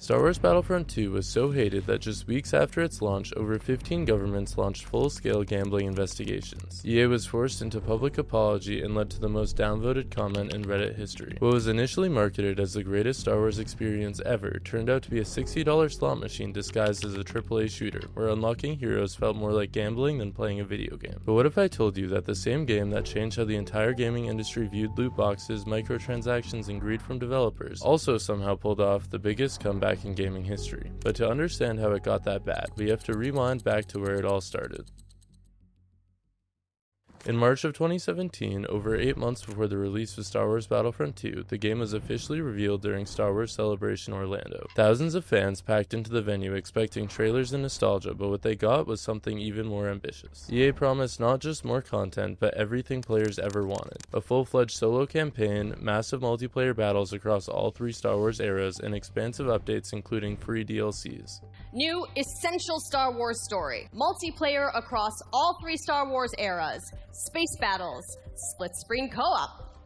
Star Wars Battlefront 2 was so hated that just weeks after its launch, over 15 governments launched full-scale gambling investigations. EA was forced into public apology and led to the most downvoted comment in Reddit history. What was initially marketed as the greatest Star Wars experience ever turned out to be a $60 slot machine disguised as a AAA shooter, where unlocking heroes felt more like gambling than playing a video game. But what if I told you that the same game that changed how the entire gaming industry viewed loot boxes, microtransactions, and greed from developers also somehow pulled off the biggest comeback in gaming history? But to understand how it got that bad, we have to rewind back to where it all started. In March of 2017, over 8 months before the release of Star Wars Battlefront 2, the game was officially revealed during Star Wars Celebration Orlando. Thousands of fans packed into the venue expecting trailers and nostalgia, but what they got was something even more ambitious. EA promised not just more content, but everything players ever wanted. A full-fledged solo campaign, massive multiplayer battles across all 3 Star Wars eras, and expansive updates including free DLCs. New essential Star Wars story. Multiplayer across all 3 Star Wars eras. Space battles, split screen co-op,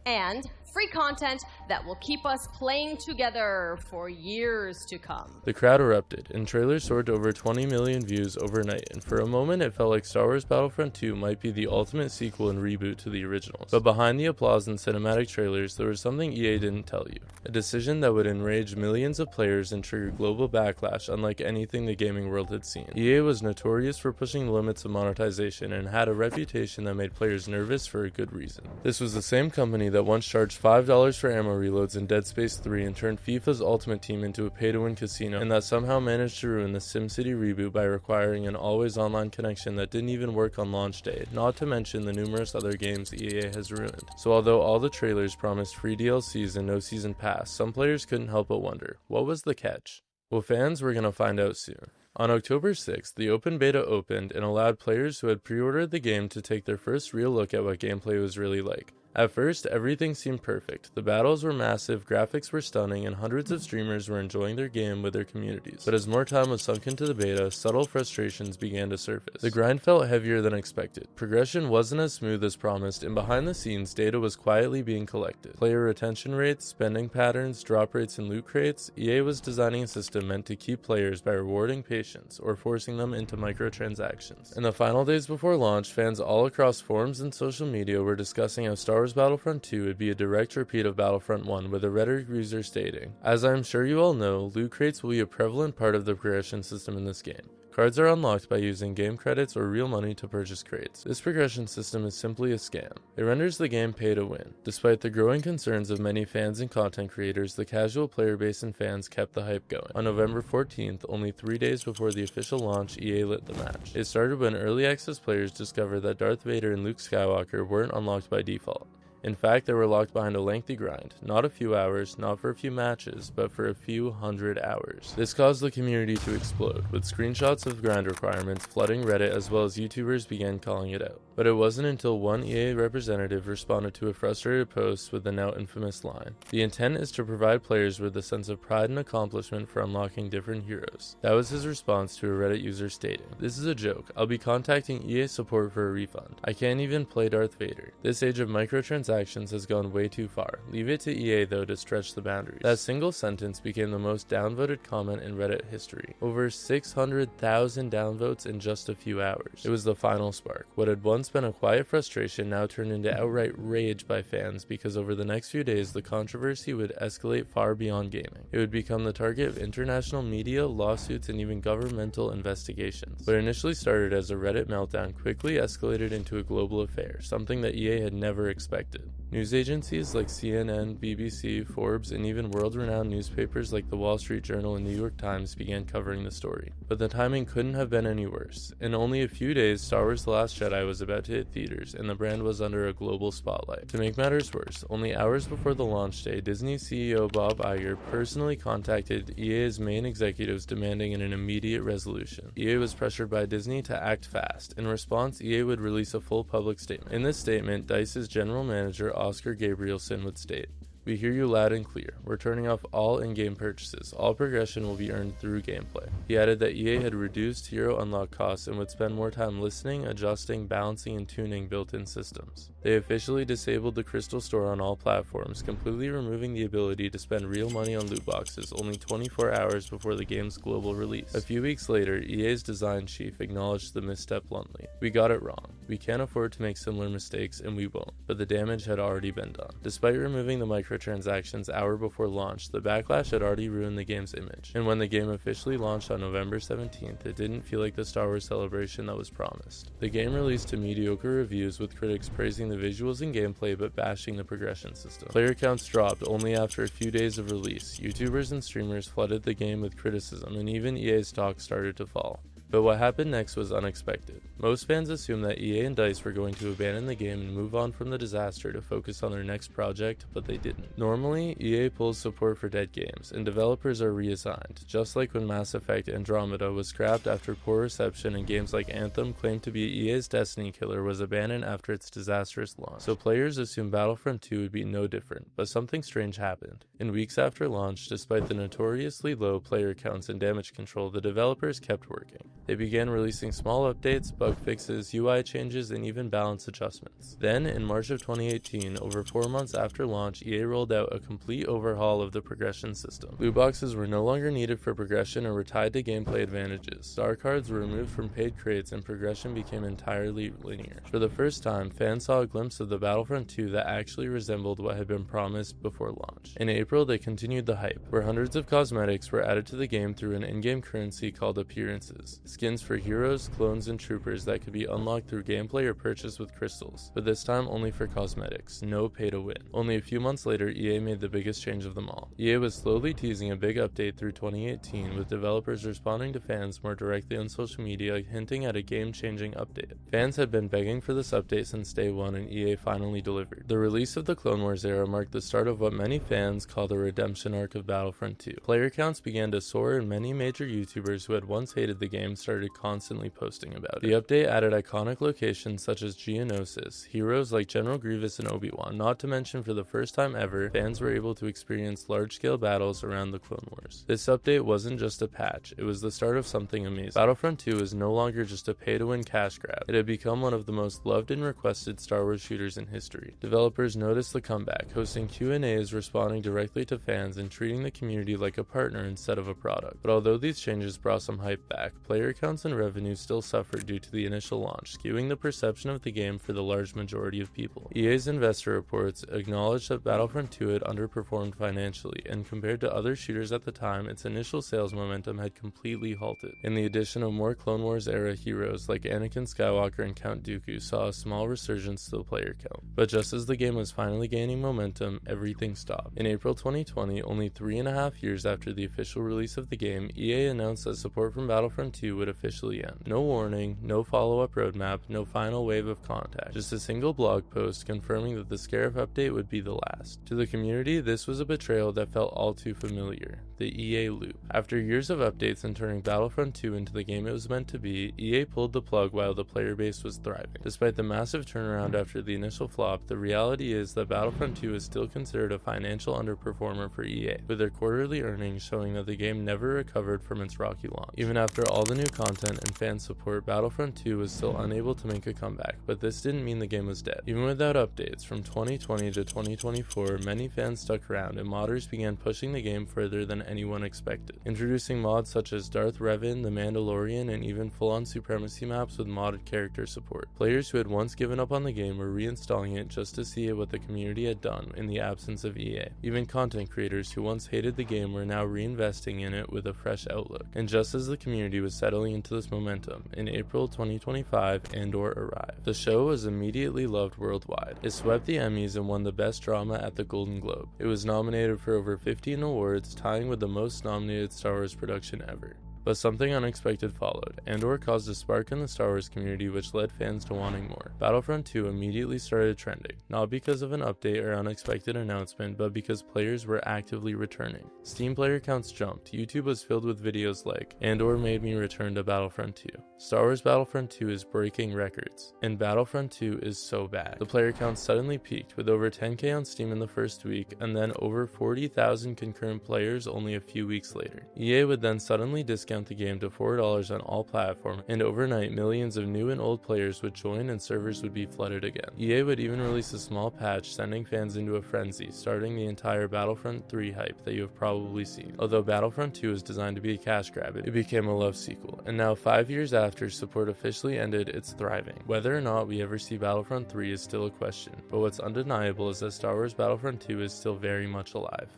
and free content that will keep us playing together for years to come. The crowd erupted, and trailers soared to over 20 million views overnight, and for a moment it felt like Star Wars Battlefront 2 might be the ultimate sequel and reboot to the originals. But behind the applause and cinematic trailers, there was something EA didn't tell you. A decision that would enrage millions of players and trigger global backlash unlike anything the gaming world had seen. EA was notorious for pushing the limits of monetization and had a reputation that made players nervous for a good reason. This was the same company that once charged $5 for ammo reloads in Dead Space 3 and turned FIFA's Ultimate Team into a pay-to-win casino, and that somehow managed to ruin the SimCity reboot by requiring an always online connection that didn't even work on launch day, not to mention the numerous other games EA has ruined. So although all the trailers promised free DLCs and no season pass, some players couldn't help but wonder, what was the catch? Well, fans were gonna find out soon. On October 6th, the open beta opened and allowed players who had pre-ordered the game to take their first real look at what gameplay was really like. At first, everything seemed perfect. The battles were massive, graphics were stunning, and hundreds of streamers were enjoying their game with their communities. But as more time was sunk into the beta, subtle frustrations began to surface. The grind felt heavier than expected. Progression wasn't as smooth as promised, and behind the scenes, data was quietly being collected. Player retention rates, spending patterns, drop rates, and loot crates. EA was designing a system meant to keep players by rewarding patience or forcing them into microtransactions. In the final days before launch, fans all across forums and social media were discussing how Star Wars Battlefront 2 would be a direct repeat of Battlefront 1, with a Reddit user stating, "As I'm sure you all know, loot crates will be a prevalent part of the progression system in this game. Cards are unlocked by using game credits or real money to purchase crates. This progression system is simply a scam. It renders the game pay to win." Despite the growing concerns of many fans and content creators, the casual player base and fans kept the hype going. On November 14th, only 3 days before the official launch, EA lit the match. It started when early access players discovered that Darth Vader and Luke Skywalker weren't unlocked by default. In fact, they were locked behind a lengthy grind, not a few hours, not for a few matches, but for a few hundred hours. This caused the community to explode, with screenshots of grind requirements flooding Reddit as well as YouTubers began calling it out. But it wasn't until one EA representative responded to a frustrated post with the now infamous line, "The intent is to provide players with a sense of pride and accomplishment for unlocking different heroes." That was his response to a Reddit user stating, "This is a joke. I'll be contacting EA support for a refund. I can't even play Darth Vader. This age of microtransactions has gone way too far. Leave it to EA though to stretch the boundaries." That single sentence became the most downvoted comment in Reddit history. Over 600,000 downvotes in just a few hours. It was the final spark. What had once been a quiet frustration now turned into outright rage by fans, because over the next few days the controversy would escalate far beyond gaming. It would become the target of international media, lawsuits, and even governmental investigations. What initially started as a Reddit meltdown quickly escalated into a global affair, something that EA had never expected. News agencies like CNN, BBC, Forbes, and even world-renowned newspapers like the Wall Street Journal and New York Times began covering the story. But the timing couldn't have been any worse. In only a few days, Star Wars The Last Jedi was about to hit theaters, and the brand was under a global spotlight. To make matters worse, only hours before the launch day, Disney CEO Bob Iger personally contacted EA's main executives demanding an immediate resolution. EA was pressured by Disney to act fast. In response, EA would release a full public statement. In this statement, DICE's general manager Oscar Gabrielson would state, "We hear you loud and clear. We're turning off all in-game purchases. All progression will be earned through gameplay." He added that EA had reduced hero unlock costs and would spend more time listening, adjusting, balancing, and tuning built-in systems. They officially disabled the Crystal Store on all platforms, completely removing the ability to spend real money on loot boxes only 24 hours before the game's global release. A few weeks later, EA's design chief acknowledged the misstep bluntly. "We got it wrong. We can't afford to make similar mistakes, and we won't." But the damage had already been done. Despite removing the microtransactions hour before launch, the backlash had already ruined the game's image. And when the game officially launched on November 17th, it didn't feel like the Star Wars celebration that was promised. The game released to mediocre reviews, with critics praising the visuals and gameplay but bashing the progression system. Player counts dropped only after a few days of release. YouTubers and streamers flooded the game with criticism, and even EA stock started to fall. But what happened next was unexpected. Most fans assumed that EA and DICE were going to abandon the game and move on from the disaster to focus on their next project, but they didn't. Normally, EA pulls support for dead games, and developers are reassigned, just like when Mass Effect Andromeda was scrapped after poor reception and games like Anthem, claimed to be EA's Destiny killer, was abandoned after its disastrous launch. So players assumed Battlefront 2 would be no different, but something strange happened. In weeks after launch, despite the notoriously low player counts and damage control, the developers kept working. They began releasing small updates, bug fixes, UI changes, and even balance adjustments. Then, in March of 2018, over 4 months after launch, EA rolled out a complete overhaul of the progression system. Loot boxes were no longer needed for progression and were tied to gameplay advantages. Star cards were removed from paid crates and progression became entirely linear. For the first time, fans saw a glimpse of the Battlefront 2 that actually resembled what had been promised before launch. In April, they continued the hype, where hundreds of cosmetics were added to the game through an in-game currency called appearances. Skins for heroes, clones, and troopers that could be unlocked through gameplay or purchased with crystals, but this time only for cosmetics, no pay to win. Only a few months later, EA made the biggest change of them all. EA was slowly teasing a big update through 2018, with developers responding to fans more directly on social media, hinting at a game-changing update. Fans had been begging for this update since day one, and EA finally delivered. The release of the Clone Wars era marked the start of what many fans call the redemption arc of Battlefront 2. Player counts began to soar, and many major YouTubers who had once hated the game started constantly posting about it. The update added iconic locations such as Geonosis, heroes like General Grievous and Obi-Wan, not to mention for the first time ever, fans were able to experience large-scale battles around the Clone Wars. This update wasn't just a patch, it was the start of something amazing. Battlefront 2 is no longer just a pay-to-win cash grab, it had become one of the most loved and requested Star Wars shooters in history. Developers noticed the comeback, hosting Q&As, responding directly to fans, and treating the community like a partner instead of a product. But although these changes brought some hype back, player counts and revenue still suffered due to the initial launch, skewing the perception of the game for the large majority of people. EA's investor reports acknowledged that Battlefront 2 had underperformed financially, and compared to other shooters at the time, its initial sales momentum had completely halted. And the addition of more Clone Wars era heroes like Anakin Skywalker and Count Dooku saw a small resurgence to the player count. But just as the game was finally gaining momentum, everything stopped. In April 2020, only 3.5 years after the official release of the game, EA announced that support from Battlefront 2 would officially end. No warning, no follow-up roadmap, no final wave of contact, just a single blog post confirming that the Scarif update would be the last. To the community, this was a betrayal that felt all too familiar, the EA loop. After years of updates and turning Battlefront 2 into the game it was meant to be, EA pulled the plug while the player base was thriving. Despite the massive turnaround after the initial flop, the reality is that Battlefront 2 is still considered a financial underperformer for EA, with their quarterly earnings showing that the game never recovered from its rocky launch. Even after all the new content and fan support, Battlefront 2 was still unable to make a comeback, but this didn't mean the game was dead. Even without updates, from 2020 to 2024, many fans stuck around, and modders began pushing the game further than anyone expected, introducing mods such as Darth Revan, the Mandalorian, and even full-on supremacy maps with modded character support. Players who had once given up on the game were reinstalling it just to see what the community had done in the absence of EA. Even content creators who once hated the game were now reinvesting in it with a fresh outlook. And just as the community was settling into this momentum, in April 2025, Andor arrived. The show was immediately loved worldwide. It swept the Emmys and won the Best Drama at the Golden Globe. It was nominated for over 15 awards, tying with the most nominated Star Wars production ever. But something unexpected followed. Andor caused a spark in the Star Wars community which led fans to wanting more. Battlefront 2 immediately started trending, not because of an update or unexpected announcement, but because players were actively returning. Steam player counts jumped, YouTube was filled with videos like, "Andor made me return to Battlefront 2. Star Wars Battlefront 2 is breaking records, and Battlefront 2 is so bad." The player count suddenly peaked, with over 10k on Steam in the first week, and then over 40,000 concurrent players only a few weeks later. EA would then suddenly discount discount the game to $4 on all platforms, and overnight millions of new and old players would join and servers would be flooded again. EA would even release a small patch sending fans into a frenzy, starting the entire Battlefront 3 hype that you have probably seen. Although Battlefront 2 was designed to be a cash grab, it became a love sequel, and now 5 years after support officially ended, it's thriving. Whether or not we ever see Battlefront 3 is still a question, but what's undeniable is that Star Wars Battlefront 2 is still very much alive.